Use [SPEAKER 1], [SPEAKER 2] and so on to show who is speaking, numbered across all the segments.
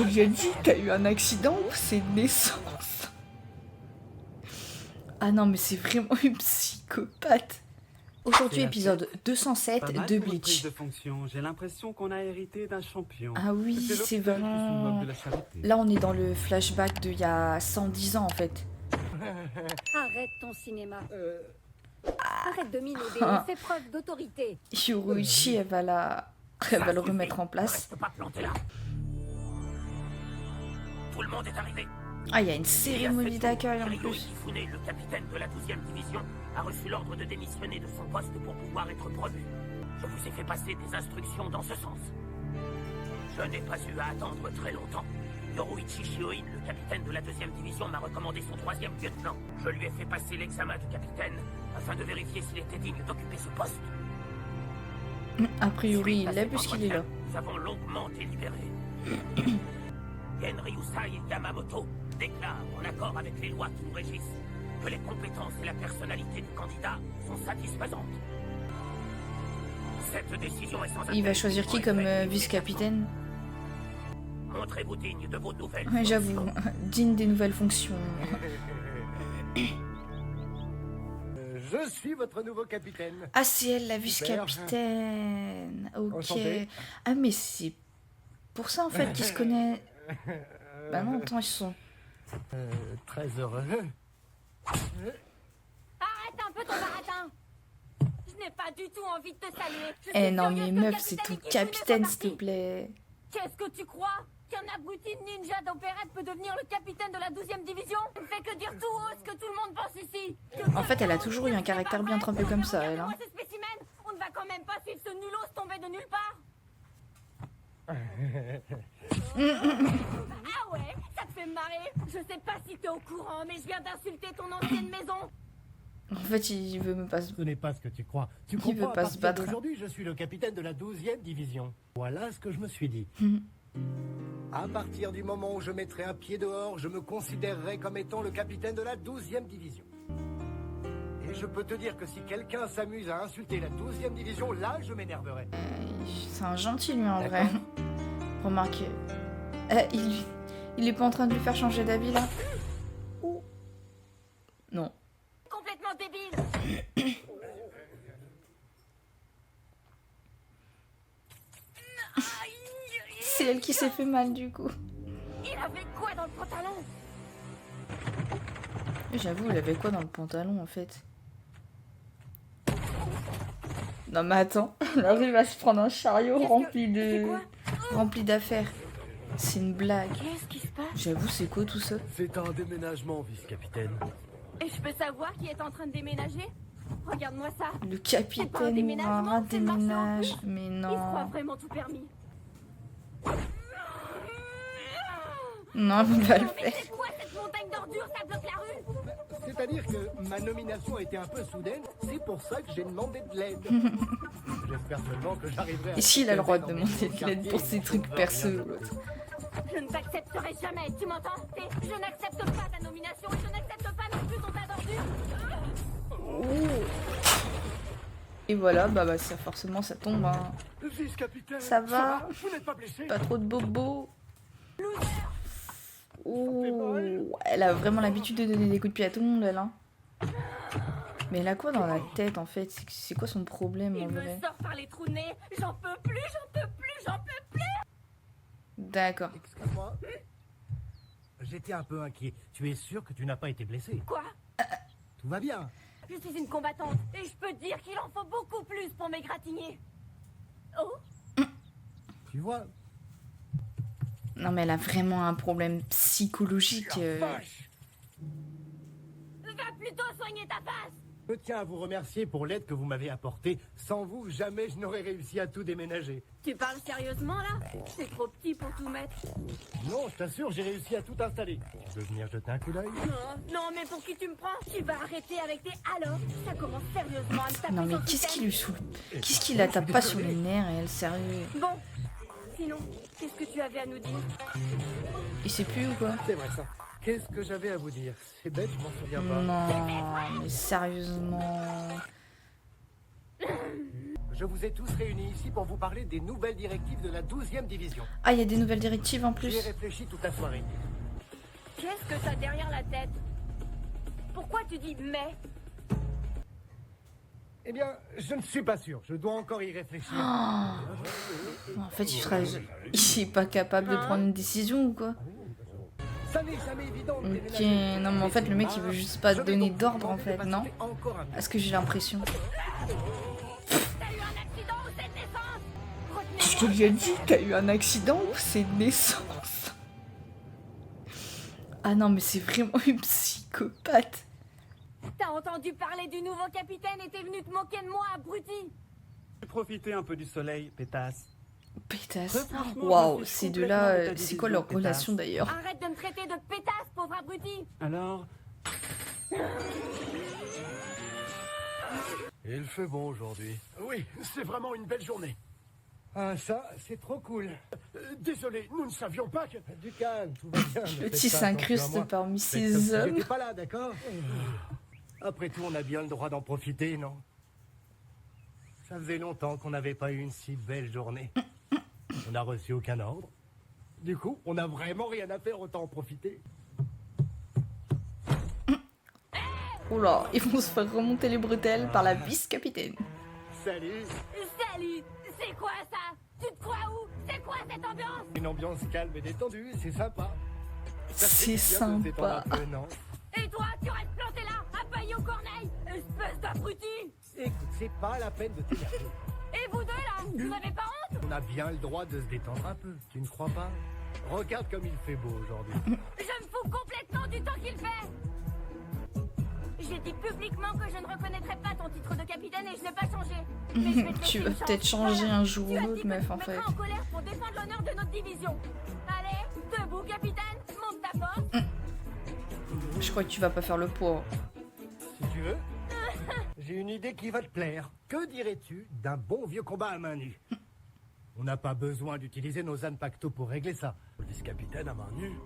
[SPEAKER 1] te l'ai dit, t'as eu un accident ou c'est une naissance? Ah non, mais c'est vraiment une psychopathe. Aujourd'hui, épisode 207 de Bleach.
[SPEAKER 2] De fonction. J'ai l'impression qu'on a hérité d'un champion.
[SPEAKER 1] Ah oui, c'est vraiment... Là, on est dans le flashback d'il y a 110 ans, en fait.
[SPEAKER 3] Arrête ton cinéma. Arrête de minaudrer, fais preuve d'autorité.
[SPEAKER 1] Yoruichi, elle va le remettre en place.
[SPEAKER 4] Reste pas planté là. Tout le monde est arrivé.
[SPEAKER 1] Ah, il y a une cérémonie d'accueil en
[SPEAKER 4] Kirito
[SPEAKER 1] plus.
[SPEAKER 4] Ifune, le capitaine de la 12e division, a reçu l'ordre de démissionner de son poste pour pouvoir être promu. Je vous ai fait passer des instructions dans ce sens. Je n'ai pas eu à attendre très longtemps. Yoruichi Shioin, le capitaine de la 2e division, m'a recommandé son 3e lieutenant. Je lui ai fait passer l'examen du capitaine afin de vérifier s'il était digne d'occuper ce poste.
[SPEAKER 1] A priori,
[SPEAKER 4] Suite à
[SPEAKER 1] il l'a
[SPEAKER 4] cet
[SPEAKER 1] puisqu'il est là.
[SPEAKER 4] entretien, nous avons longuement délibéré. Genryusai Yamamoto déclare, en accord avec les lois qui nous régissent, que les compétences et la personnalité du candidat sont satisfaisantes. Cette décision est sans
[SPEAKER 1] Il va
[SPEAKER 4] appel.
[SPEAKER 1] choisir qui comme vice-capitaine?
[SPEAKER 4] Montrez-vous digne de vos nouvelles
[SPEAKER 1] Ouais, j'avoue,
[SPEAKER 4] fonctions.
[SPEAKER 1] digne des nouvelles fonctions.
[SPEAKER 5] Je suis votre nouveau capitaine.
[SPEAKER 1] Ah, c'est elle, la vice-capitaine. Ok.
[SPEAKER 5] Enchanté.
[SPEAKER 1] Ah, mais c'est pour ça, en fait, qu'ils se connaissent. Bah non, attends, ils sont...
[SPEAKER 5] Très heureux.
[SPEAKER 3] Arrête un peu ton baratin. Je n'ai pas du tout envie de te saluer. Je suis
[SPEAKER 1] Eh non,
[SPEAKER 3] furieuse
[SPEAKER 1] mais
[SPEAKER 3] que le
[SPEAKER 1] meuf, c'est ton
[SPEAKER 3] Ifune
[SPEAKER 1] capitaine,
[SPEAKER 3] soit
[SPEAKER 1] s'il te
[SPEAKER 3] parti.
[SPEAKER 1] plaît.
[SPEAKER 3] Qu'est-ce que tu crois? Qu'un abruti ninja d'opérette peut devenir le capitaine de la 12e division? Ne fait que dire tout haut ce que tout le monde pense ici.
[SPEAKER 1] En fait, elle a toujours eu un caractère bien trempé comme ça, elle, hein.
[SPEAKER 3] Regardez-moi ces spécimens. On ne va quand même pas suivre ce nulos tombé de nulle part. Ah ouais, ça te fait marrer. Je sais pas si t'es au courant, mais je viens d'insulter ton ancienne maison.
[SPEAKER 1] En fait, il veut me passer...
[SPEAKER 5] Ce n'est pas ce que tu crois. Tu
[SPEAKER 1] Il
[SPEAKER 5] comprends,
[SPEAKER 1] veut
[SPEAKER 5] à
[SPEAKER 1] pas se
[SPEAKER 5] partir
[SPEAKER 1] battre.
[SPEAKER 5] d'aujourd'hui, je suis le capitaine de la 12e division. Voilà ce que je me suis dit. À partir du moment où je mettrai un pied dehors, je me considérerai comme étant le capitaine de la 12e division. Et je peux te dire que si quelqu'un s'amuse à insulter la 12e division, là, je m'énerverai.
[SPEAKER 1] C'est un gentil, lui, en vrai.
[SPEAKER 5] D'accord.
[SPEAKER 1] Remarque... il est pas en train de lui faire changer d'avis, là? Non.
[SPEAKER 3] Complètement débile.
[SPEAKER 1] C'est elle qui s'est fait mal, du coup.
[SPEAKER 3] Il avait quoi dans le pantalon?
[SPEAKER 1] J'avoue, il avait quoi dans le pantalon, en fait? Non, mais attends. Elle arrive à se prendre un chariot rempli d'affaires. C'est une blague.
[SPEAKER 3] Qu'est-ce qui se passe?
[SPEAKER 1] J'avoue, c'est quoi tout ça?
[SPEAKER 5] C'est un déménagement, vice-capitaine.
[SPEAKER 3] Et je peux savoir qui est en train de déménager? Regarde-moi ça.
[SPEAKER 1] Le
[SPEAKER 3] C'est pas un
[SPEAKER 1] capitaine
[SPEAKER 3] déménagement,
[SPEAKER 1] Noir
[SPEAKER 3] c'est le marché en
[SPEAKER 1] déménage.
[SPEAKER 3] plus.
[SPEAKER 1] Mais
[SPEAKER 3] Il se croit
[SPEAKER 1] non.
[SPEAKER 3] vraiment tout permis.
[SPEAKER 1] Non, il va le
[SPEAKER 3] Non, mais
[SPEAKER 1] faire.
[SPEAKER 3] c'est quoi cette montagne d'ordures? Ça bloque la rue.
[SPEAKER 5] C'est-à-dire que ma nomination a été un peu soudaine, c'est pour ça que j'ai demandé de l'aide. J'espère seulement que j'arriverai à...
[SPEAKER 1] Et s'il a le droit de
[SPEAKER 5] dans mes
[SPEAKER 1] demander
[SPEAKER 5] nouveaux
[SPEAKER 1] de l'aide pour
[SPEAKER 5] quartiers,
[SPEAKER 1] ses trucs
[SPEAKER 5] on va
[SPEAKER 1] perso,
[SPEAKER 5] rien
[SPEAKER 1] l'autre.
[SPEAKER 3] Je ne t'accepterai jamais, tu m'entends? Je n'accepte pas ta nomination et je n'accepte pas non plus ton tas d'ordures.
[SPEAKER 1] Et voilà, bah ça forcément ça tombe. Hein.
[SPEAKER 5] Vice-capitaine,
[SPEAKER 1] Ça va?
[SPEAKER 5] Vous n'êtes pas blessé?
[SPEAKER 1] Pas trop de bobos. Oh, elle a vraiment l'habitude de donner des coups de pied à tout le monde, elle. Hein. Mais elle a quoi dans la tête en fait? C'est quoi son problème en
[SPEAKER 3] Il me
[SPEAKER 1] vrai?
[SPEAKER 3] sort par les trous de nez. J'en peux plus, j'en peux plus, j'en peux plus.
[SPEAKER 1] D'accord.
[SPEAKER 5] Excuse-moi. J'étais un peu inquiet. Tu es sûr que tu n'as pas été blessé?
[SPEAKER 3] Quoi?
[SPEAKER 5] Tout va bien.
[SPEAKER 3] Je suis une combattante et je peux te dire qu'il en faut beaucoup plus pour m'égratigner. Oh,
[SPEAKER 5] Tu vois,
[SPEAKER 1] Non mais elle a vraiment un problème psychologique.
[SPEAKER 3] va plutôt soigner ta face.
[SPEAKER 5] je tiens à vous remercier pour l'aide que vous m'avez apportée. Sans vous, jamais je n'aurais réussi à tout déménager.
[SPEAKER 3] Tu parles sérieusement là? C'est trop petit pour tout mettre.
[SPEAKER 5] Non, je t'assure, j'ai réussi à tout installer. Tu veux venir jeter un coup d'œil?
[SPEAKER 3] Non, mais pour qui tu me prends? Tu vas arrêter avec tes alors? Ça commence sérieusement à me taper
[SPEAKER 1] Non mais
[SPEAKER 3] sur le
[SPEAKER 1] qu'est-ce qui
[SPEAKER 3] système.
[SPEAKER 1] lui saoule? Qu'est-ce qui la tape pas sur les nerfs et elle sérieux?
[SPEAKER 3] Bon, sinon, qu'est-ce que tu avais à nous dire?
[SPEAKER 1] Il sait plus ou quoi?
[SPEAKER 5] C'est vrai ça. Qu'est-ce que j'avais à vous dire? C'est bête, je m'en souviens pas.
[SPEAKER 1] Non mais sérieusement.
[SPEAKER 5] je vous ai tous réunis ici pour vous parler des nouvelles directives de la 12e division.
[SPEAKER 1] Ah, il y a des nouvelles directives en
[SPEAKER 5] J'y ai
[SPEAKER 1] plus.
[SPEAKER 5] réfléchi toute la soirée.
[SPEAKER 3] Qu'est-ce que t'as derrière la tête? Pourquoi tu dis mais?
[SPEAKER 5] Eh bien, je ne suis pas sûr. Je dois encore y réfléchir.
[SPEAKER 1] En fait, il est pas capable de prendre une décision ou quoi?
[SPEAKER 5] Ça n'est jamais évident de
[SPEAKER 1] Ok,
[SPEAKER 5] déménager.
[SPEAKER 1] non mais en fait le mec il veut juste pas
[SPEAKER 5] Je vais
[SPEAKER 1] donner
[SPEAKER 5] donc
[SPEAKER 1] d'ordre en
[SPEAKER 5] demander de
[SPEAKER 1] fait, non?
[SPEAKER 5] patienter encore un peu.
[SPEAKER 1] Est-ce que j'ai l'impression?
[SPEAKER 3] T'as eu un accident ou c'est de naissance?
[SPEAKER 1] Je te
[SPEAKER 3] Retenez-moi.
[SPEAKER 1] lui ai dit, t'as eu un accident ou c'est de naissance? Ah non mais c'est vraiment une psychopathe.
[SPEAKER 3] T'as entendu parler du nouveau capitaine et t'es venu te moquer de moi, abruti?
[SPEAKER 2] Profitez un peu du soleil, pétasse.
[SPEAKER 1] Pétasse.
[SPEAKER 2] Très franchement,
[SPEAKER 1] Waouh,
[SPEAKER 2] je suis
[SPEAKER 1] ces
[SPEAKER 2] complètement
[SPEAKER 1] deux-là,
[SPEAKER 2] de ta
[SPEAKER 1] c'est
[SPEAKER 2] division,
[SPEAKER 1] quoi leur
[SPEAKER 2] pétasse.
[SPEAKER 1] relation d'ailleurs?
[SPEAKER 3] Arrête de me traiter de pétasse, pauvre abruti!
[SPEAKER 2] Alors,
[SPEAKER 5] Il fait bon aujourd'hui.
[SPEAKER 6] Oui, c'est vraiment une belle journée.
[SPEAKER 5] Ah, ça, c'est trop cool.
[SPEAKER 6] Désolé, nous ne savions pas que...
[SPEAKER 5] Du calme, tout va bien. ne
[SPEAKER 1] Petit
[SPEAKER 5] faites pas attention à
[SPEAKER 1] s'incruste
[SPEAKER 5] moi.
[SPEAKER 1] parmi
[SPEAKER 5] Faites comme
[SPEAKER 1] ces
[SPEAKER 5] si
[SPEAKER 1] hommes.
[SPEAKER 5] j'étais pas là, d'accord? Après tout, on a bien le droit d'en profiter, non? Ça faisait longtemps qu'on n'avait pas eu une si belle journée. On n'a reçu aucun ordre. Du coup, on n'a vraiment rien à faire, autant en profiter.
[SPEAKER 1] Oula, ils vont se faire remonter les bretelles par la vice-capitaine.
[SPEAKER 5] Salut!
[SPEAKER 3] Salut! C'est quoi ça? Tu te crois où? C'est quoi cette ambiance?
[SPEAKER 5] Une ambiance calme et détendue, c'est sympa. Ça
[SPEAKER 1] C'est
[SPEAKER 5] fait bien de se détendre
[SPEAKER 1] sympa.
[SPEAKER 5] un peu, non?
[SPEAKER 3] Et toi, tu restes planté là, à pailler aux corneilles, espèce d'abruti!
[SPEAKER 5] Écoute, c'est pas la peine de t'énerver.
[SPEAKER 3] Et vous deux là, vous n'avez pas honte?
[SPEAKER 5] On a bien le droit de se détendre un peu, tu ne crois pas? Regarde comme il fait beau aujourd'hui.
[SPEAKER 3] Je me fous complètement du temps qu'il fait! J'ai dit publiquement que je ne reconnaîtrais pas ton titre de capitaine et je n'ai pas changé. Mais je vais te
[SPEAKER 1] Tu
[SPEAKER 3] laisser
[SPEAKER 1] vas
[SPEAKER 3] une chance.
[SPEAKER 1] peut-être changer
[SPEAKER 3] Voilà.
[SPEAKER 1] un jour
[SPEAKER 3] Tu
[SPEAKER 1] ou
[SPEAKER 3] as dit
[SPEAKER 1] l'autre,
[SPEAKER 3] que
[SPEAKER 1] meuf,
[SPEAKER 3] tu
[SPEAKER 1] en
[SPEAKER 3] te
[SPEAKER 1] fait.
[SPEAKER 3] mettras en colère pour défendre l'honneur de notre division. Allez, debout capitaine, monte ta force.
[SPEAKER 1] Je crois que tu vas pas faire le poids.
[SPEAKER 5] Si tu veux, j'ai une idée qui va te plaire. Que dirais-tu d'un bon vieux combat à main nue? On n'a pas besoin d'utiliser nos ânes pacto pour régler ça.
[SPEAKER 6] Le vice-capitaine à main nue,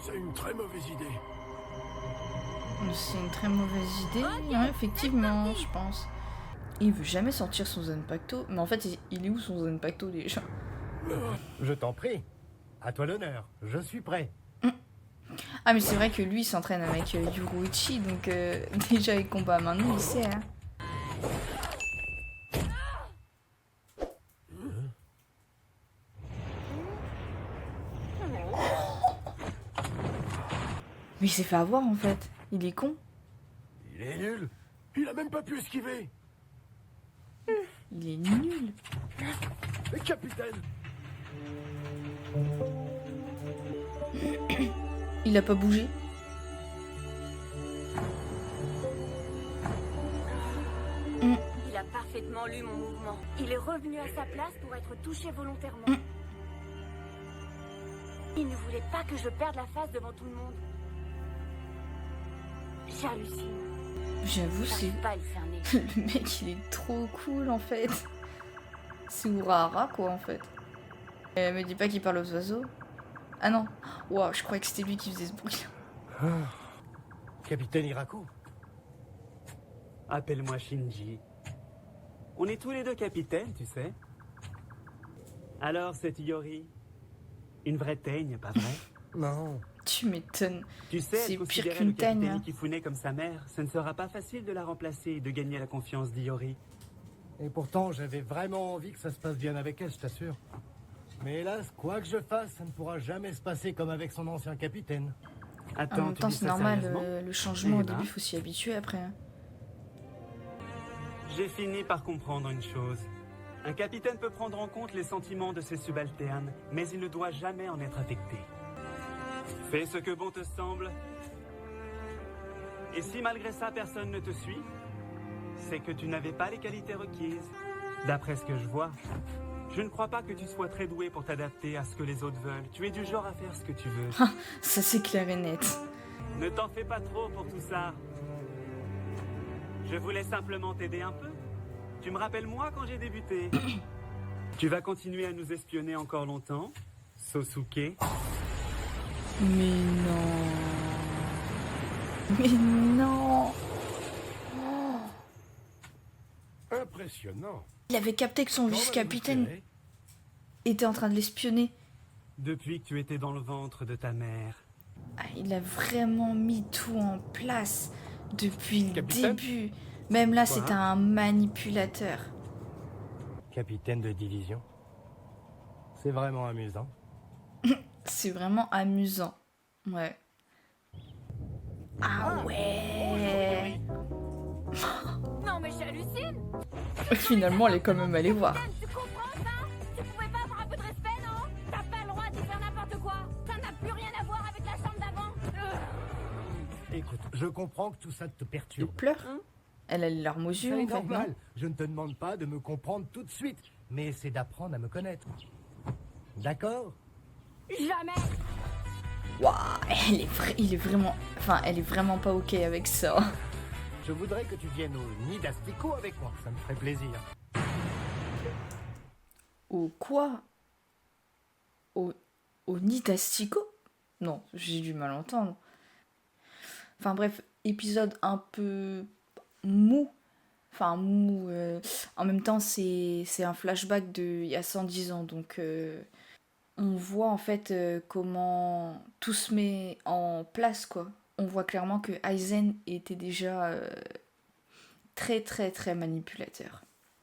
[SPEAKER 6] c'est une très mauvaise idée.
[SPEAKER 1] C'est une très mauvaise idée, hein, effectivement, je pense. Il veut jamais sortir son Zanpakuto, mais en fait, il est où son Zanpakuto déjà?
[SPEAKER 5] Je t'en prie. À toi l'honneur. Je suis prêt.
[SPEAKER 1] Ah, mais c'est vrai que lui, il s'entraîne avec Yuruichi, donc déjà, il combat maintenant, il sait, hein. Mais il s'est fait avoir, en fait. Il est con.
[SPEAKER 6] Il est nul. Il a même pas pu esquiver.
[SPEAKER 1] Il est nul.
[SPEAKER 6] Capitaine,
[SPEAKER 1] Il a pas bougé.
[SPEAKER 3] Il a parfaitement lu mon mouvement. Il est revenu à sa place pour être touché volontairement. Il ne voulait pas que je perde la face devant tout le monde. J'hallucine.
[SPEAKER 1] J'avoue, c'est...
[SPEAKER 3] J'arrive pas à y cerner.
[SPEAKER 1] Le mec, il est trop cool, en fait. C'est Urahara, quoi, en fait. Me dis pas qu'il parle aux oiseaux. Ah non. Wow, je croyais que c'était lui qui faisait ce bruit.
[SPEAKER 5] Capitaine Hiraku.
[SPEAKER 2] appelle-moi Shinji. On est tous les deux capitaines, tu sais. Alors, cette Yori, une vraie teigne, pas vrai?
[SPEAKER 5] Non.
[SPEAKER 1] Tu m'étonnes.
[SPEAKER 2] Tu sais,
[SPEAKER 1] C'est
[SPEAKER 2] elle
[SPEAKER 1] pire
[SPEAKER 2] considérait
[SPEAKER 1] qu'une
[SPEAKER 2] le capitaine
[SPEAKER 1] teigne, hein.
[SPEAKER 2] Ikifune comme sa mère. Ce ne sera pas facile de la remplacer et de gagner la confiance d'Iori.
[SPEAKER 5] Et pourtant, j'avais vraiment envie que ça se passe bien avec elle, je t'assure. Mais hélas, quoi que je fasse, ça ne pourra jamais se passer comme avec son ancien capitaine.
[SPEAKER 1] En
[SPEAKER 2] Attends,
[SPEAKER 1] même
[SPEAKER 2] tu
[SPEAKER 1] temps,
[SPEAKER 2] dis
[SPEAKER 1] c'est
[SPEAKER 2] ça
[SPEAKER 1] normal.
[SPEAKER 2] sérieusement?
[SPEAKER 1] Le changement, au
[SPEAKER 2] Eh ben.
[SPEAKER 1] début, faut s'y habituer après. Hein.
[SPEAKER 2] J'ai fini par comprendre une chose. Un capitaine peut prendre en compte les sentiments de ses subalternes, mais il ne doit jamais en être affecté. Fais ce que bon te semble. Et si malgré ça personne ne te suit, c'est que tu n'avais pas les qualités requises. D'après ce que je vois, je ne crois pas que tu sois très doué pour t'adapter à ce que les autres veulent. Tu es du genre à faire ce que tu veux.
[SPEAKER 1] Ça, c'est clair et net.
[SPEAKER 2] Ne t'en fais pas trop pour tout ça. Je voulais simplement t'aider un peu. Tu me rappelles moi quand j'ai débuté. Tu vas continuer à nous espionner encore longtemps, Sosuke.
[SPEAKER 1] Mais non. Mais non.
[SPEAKER 6] impressionnant.
[SPEAKER 1] Il avait capté que son
[SPEAKER 5] Quand
[SPEAKER 1] vice-capitaine
[SPEAKER 5] m'avez-vous tiré
[SPEAKER 1] était en train de l'espionner.
[SPEAKER 2] Depuis que tu étais dans le ventre de ta mère.
[SPEAKER 1] Ah, il a vraiment mis tout en place depuis le
[SPEAKER 5] Capitaine
[SPEAKER 1] début. Même là,
[SPEAKER 2] Quoi
[SPEAKER 1] c'est un manipulateur.
[SPEAKER 5] Capitaine de division. C'est vraiment amusant.
[SPEAKER 1] C'est vraiment amusant. Ouais. Ah ouais.
[SPEAKER 3] Non mais j'hallucine.
[SPEAKER 1] Finalement, elle est quand même allée voir.
[SPEAKER 3] Tu comprends ça? Tu pouvais pas avoir un peu de respect, non? T'as pas le droit de faire n'importe quoi. Ça n'a plus rien à voir avec la chambre d'avant.
[SPEAKER 5] Écoute, je comprends que tout ça te
[SPEAKER 1] Elle
[SPEAKER 5] perturbe.
[SPEAKER 1] pleure. Elle a les larmes aux yeux,
[SPEAKER 5] C'est
[SPEAKER 1] en fait, non?
[SPEAKER 5] normal. Je ne te demande pas de me comprendre tout de suite, mais c'est d'apprendre à me connaître. D'accord?
[SPEAKER 3] Jamais.
[SPEAKER 1] Waouh, il est vraiment... Enfin, elle est vraiment pas ok avec ça.
[SPEAKER 5] Je voudrais que tu viennes au nid d'asticot avec moi, ça me ferait plaisir.
[SPEAKER 1] Au quoi? Au nid d'asticot? Non, j'ai du mal entendre. Enfin bref, épisode un peu mou. Enfin mou. En même temps, c'est un flashback de il y a 110 ans. Donc on voit en fait comment tout se met en place, quoi. On voit clairement que Aizen était déjà très très très manipulateur.